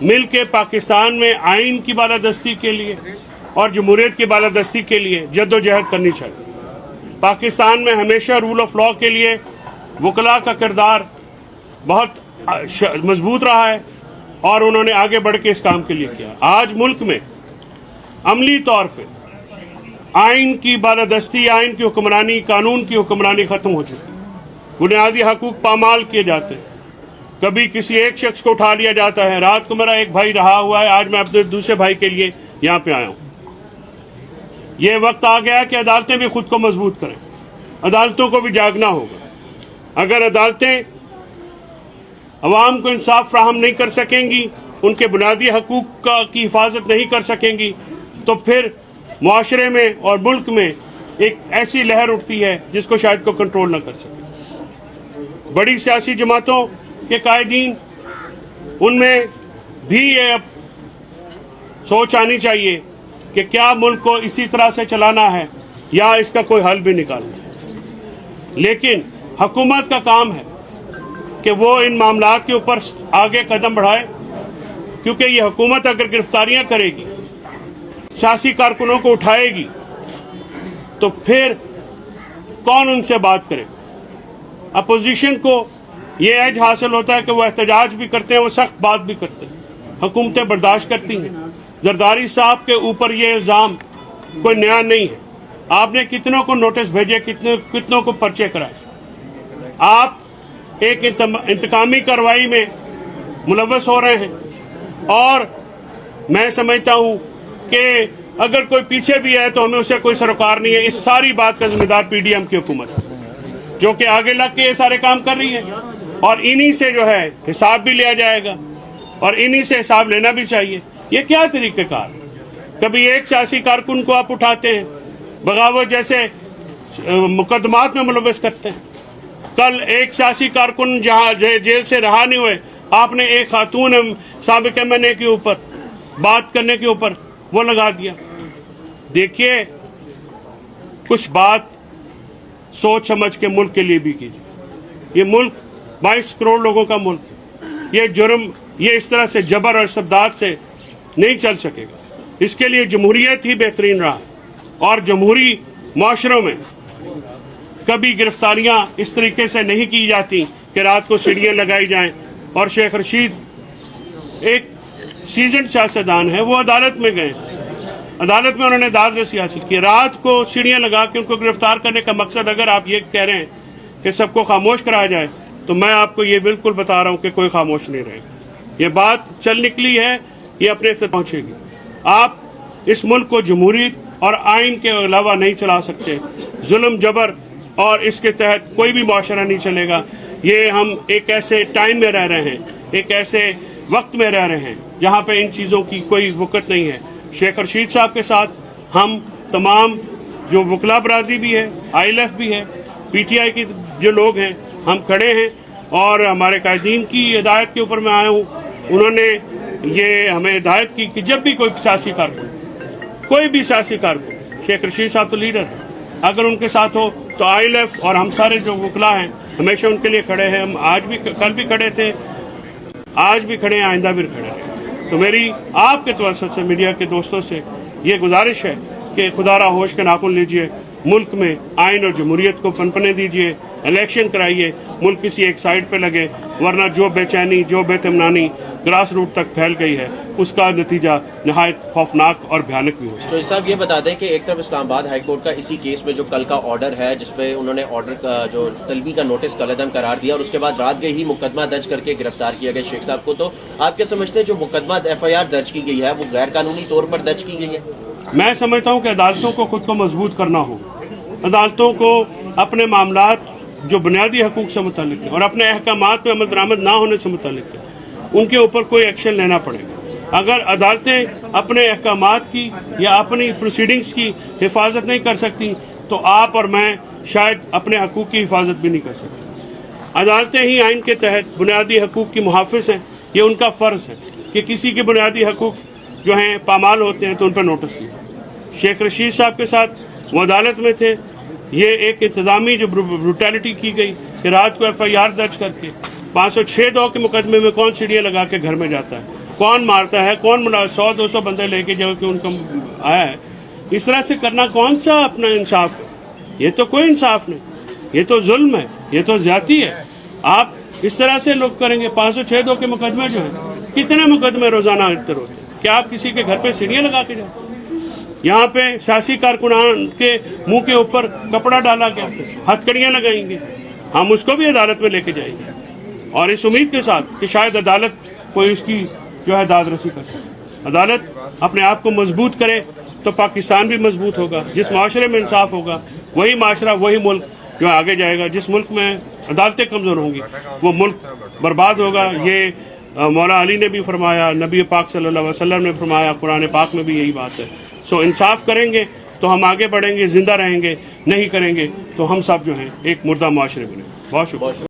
مل کے پاکستان میں آئین کی بالادستی کے لیے اور جمہوریت کی بالادستی کے لیے جدوجہد کرنی چاہیے۔ پاکستان میں ہمیشہ رول آف لاء کے لیے وکلاء کا کردار بہت مضبوط رہا ہے اور انہوں نے آگے بڑھ کے اس کام کے لیے کیا۔ آج ملک میں عملی طور پہ آئین کی بالادستی، آئین کی حکمرانی، قانون کی حکمرانی ختم ہو چکی ہے۔ بنیادی حقوق پامال کیے جاتے ہیں۔ کبھی کسی ایک شخص کو اٹھا لیا جاتا ہے۔ رات کو میرا ایک بھائی رہا ہوا ہے، آج میں اپنے دوسرے بھائی کے لیے یہاں پہ آیا ہوں۔ یہ وقت آ گیا کہ عدالتیں بھی خود کو مضبوط کریں، عدالتوں کو بھی جاگنا ہوگا۔ اگر عدالتیں عوام کو انصاف فراہم نہیں کر سکیں گی، ان کے بنیادی حقوق کی حفاظت نہیں کر سکیں گی، تو پھر معاشرے میں اور ملک میں ایک ایسی لہر اٹھتی ہے جس کو شاید کو کنٹرول نہ کر سکے۔ بڑی سیاسی جماعتوں کے قائدین، ان میں بھی یہ سوچ آنی چاہیے کہ کیا ملک کو اسی طرح سے چلانا ہے یا اس کا کوئی حل بھی نکالنا ہے۔ لیکن حکومت کا کام ہے کہ وہ ان معاملات کے اوپر آگے قدم بڑھائے، کیونکہ یہ حکومت اگر گرفتاریاں کرے گی، سیاسی کارکنوں کو اٹھائے گی، تو پھر کون ان سے بات کرے؟ اپوزیشن کو یہ ایج حاصل ہوتا ہے کہ وہ احتجاج بھی کرتے ہیں، وہ سخت بات بھی کرتے ہیں، حکومتیں برداشت کرتی ہیں۔ زرداری صاحب کے اوپر یہ الزام کوئی نیا نہیں ہے۔ آپ نے کتنوں کو نوٹس بھیجے، کتنوں کو پرچے کرائے۔ آپ ایک انتقامی کارروائی میں ملوث ہو رہے ہیں، اور میں سمجھتا ہوں کہ اگر کوئی پیچھے بھی ہے تو ہمیں اسے کوئی سروکار نہیں ہے۔ اس ساری بات کا ذمہ دار پی ڈی ایم کی حکومت ہے، جو کہ آگے لگ کے یہ سارے کام کر رہی ہے، اور انہی سے جو ہے حساب بھی لیا جائے گا، اور انہی سے حساب لینا بھی چاہیے۔ یہ کیا طریقہ کار؟ کبھی ایک سیاسی کارکن کو آپ اٹھاتے ہیں، بغاوت جیسے مقدمات میں ملوث کرتے ہیں۔ کل ایک سیاسی کارکن جہاں جیل سے رہا نہیں ہوئے، آپ نے ایک خاتون سابق ایم این اے کے اوپر بات کرنے کے اوپر وہ لگا دیا۔ دیکھیے، کچھ بات سوچ سمجھ کے ملک کے لیے بھی کیجیے۔ یہ ملک 22 کروڑ لوگوں کا ملک ہے۔ یہ جرم، یہ اس طرح سے جبر اور استبداد سے نہیں چل سکے گا۔ اس کے لیے جمہوریت ہی بہترین رہا ہے، اور جمہوری معاشروں میں کبھی گرفتاریاں اس طریقے سے نہیں کی جاتی کہ رات کو سیڑھیاں لگائی جائیں۔ اور شیخ رشید ایک سیزنڈ سیاستدان ہے، وہ عدالت میں گئے، عدالت میں انہوں نے داد رسی حاصل کی۔ رات کو سیڑھیاں لگا کے ان کو گرفتار کرنے کا مقصد اگر آپ یہ کہہ رہے ہیں کہ سب کو خاموش کرایا جائے، تو میں آپ کو یہ بالکل بتا رہا ہوں کہ کوئی خاموش نہیں رہے گا۔ یہ بات چل نکلی ہے، یہ اپنے سے پہنچے گی۔ آپ اس ملک کو جمہوریت اور آئین کے علاوہ نہیں چلا سکتے۔ ظلم، جبر اور اس کے تحت کوئی بھی معاشرہ نہیں چلے گا۔ یہ ہم ایک ایسے ٹائم میں رہ رہے ہیں، ایک ایسے وقت میں رہ رہے ہیں جہاں پہ ان چیزوں کی کوئی وقت نہیں ہے۔ شیخ رشید صاحب کے ساتھ ہم تمام جو وکلا برادری بھی ہے، آئی ایل ایف بھی ہے، پی ٹی آئی کی جو لوگ ہیں، ہم کھڑے ہیں، اور ہمارے قائدین کی ہدایت کے اوپر میں آیا ہوں۔ انہوں نے یہ ہمیں ہدایت کی کہ جب بھی کوئی سیاسی کارکن، کوئی بھی سیاسی کارکن، شیخ رشید صاحب تو لیڈر ہیں، اگر ان کے ساتھ ہو تو آئی ایل ایف اور ہم سارے جو وکلا ہیں ہمیشہ ان کے لیے کھڑے ہیں۔ ہم آج بھی، کل بھی کھڑے تھے، آج بھی کھڑے ہیں، آئندہ بھی کھڑے ہیں۔ تو میری آپ کے توسط سے، میڈیا کے دوستوں سے یہ گزارش ہے کہ خدا را ہوش کے ناخن لیجئے، ملک میں آئین اور جمہوریت کو پنپنے دیجئے، الیکشن کرائیے، ملک کسی ایک سائڈ پہ لگے، ورنہ جو بے چینی، جو بے اطمینانی گراس روٹ تک پھیل گئی ہے، اس کا نتیجہ نہایت خوفناک اور بھیانک بھی ہو سکتا ہے۔ تو صاحب یہ بتا دیں کہ ایک طرف اسلام آباد ہائی کورٹ کا اسی کیس میں جو کل کا آرڈر ہے، جس پہ انہوں نے آرڈر کا جو طلبی کا نوٹس کالعدم قرار دیا، اور اس کے بعد رات گئے ہی مقدمہ درج کر کے گرفتار کیا گیا شیخ صاحب کو، تو آپ کیا سمجھتے ہیں جو مقدمہ ایف آئی آر درج کی گئی ہے وہ غیر قانونی طور پر درج کی گئی ہے؟ میں سمجھتا ہوں کہ عدالتوں کو خود کو مضبوط کرنا ہوگا۔ عدالتوں کو اپنے معاملات جو بنیادی حقوق سے متعلق ہے اور اپنے احکامات میں عمل درآمد نہ ہونے سے متعلق ہے، ان کے اوپر کوئی ایکشن لینا پڑے گا۔ اگر عدالتیں اپنے احکامات کی یا اپنی پروسیڈنگز کی حفاظت نہیں کر سکتی، تو آپ اور میں شاید اپنے حقوق کی حفاظت بھی نہیں کر سکتے۔ عدالتیں ہی آئین کے تحت بنیادی حقوق کی محافظ ہیں۔ یہ ان کا فرض ہے کہ کسی کے بنیادی حقوق جو ہیں پامال ہوتے ہیں تو ان پر نوٹس لیں۔ شیخ رشید صاحب کے ساتھ وہ عدالت میں تھے، یہ ایک انتظامی جو بروٹیلٹی کی گئی کہ رات کو ایف آئی آر درج کر کے 506(2) کے مقدمے میں کون سیڑھیاں لگا کے گھر میں جاتا ہے۔ کون مارتا ہے, کون 100-200 بندے لے کے جو کہ ان کا آیا ہے, اس طرح سے کرنا کون سا اپنا انصاف ہے؟ یہ تو کوئی انصاف نہیں, یہ تو ظلم ہے, یہ تو زیادتی ہے. آپ اس طرح سے لوگ کریں گے. 506 کے مقدمے جو ہیں, کتنے مقدمے روزانہ ہوتے ہیں؟ کیا آپ کسی کے گھر پہ سیڑھیاں لگا کے جاتے ہیں؟ یہاں پہ سیاسی کارکنان کے منہ کے اوپر کپڑا ڈالا گیا, ہتھکڑیاں لگائیں گے, ہم اس کو بھی عدالت میں لے کے جائیں گے, اور اس امید کے ساتھ کہ شاید عدالت کوئی اس کی جو ہے داد رسی کر سکے. عدالت اپنے آپ کو مضبوط کرے تو پاکستان بھی مضبوط ہوگا. جس معاشرے میں انصاف ہوگا وہی معاشرہ, وہی ملک جو آگے جائے گا. جس ملک میں عدالتیں کمزور ہوں گی وہ ملک برباد ہوگا. یہ مولا علی نے بھی فرمایا, نبی پاک صلی اللہ علیہ وسلم نے فرمایا, قرآن پاک میں بھی یہی بات ہے. سو انصاف کریں گے تو ہم آگے بڑھیں گے, زندہ رہیں گے. نہیں کریں گے تو ہم سب جو ہیں ایک مردہ معاشرے بنیں گے. بہت شکریہ.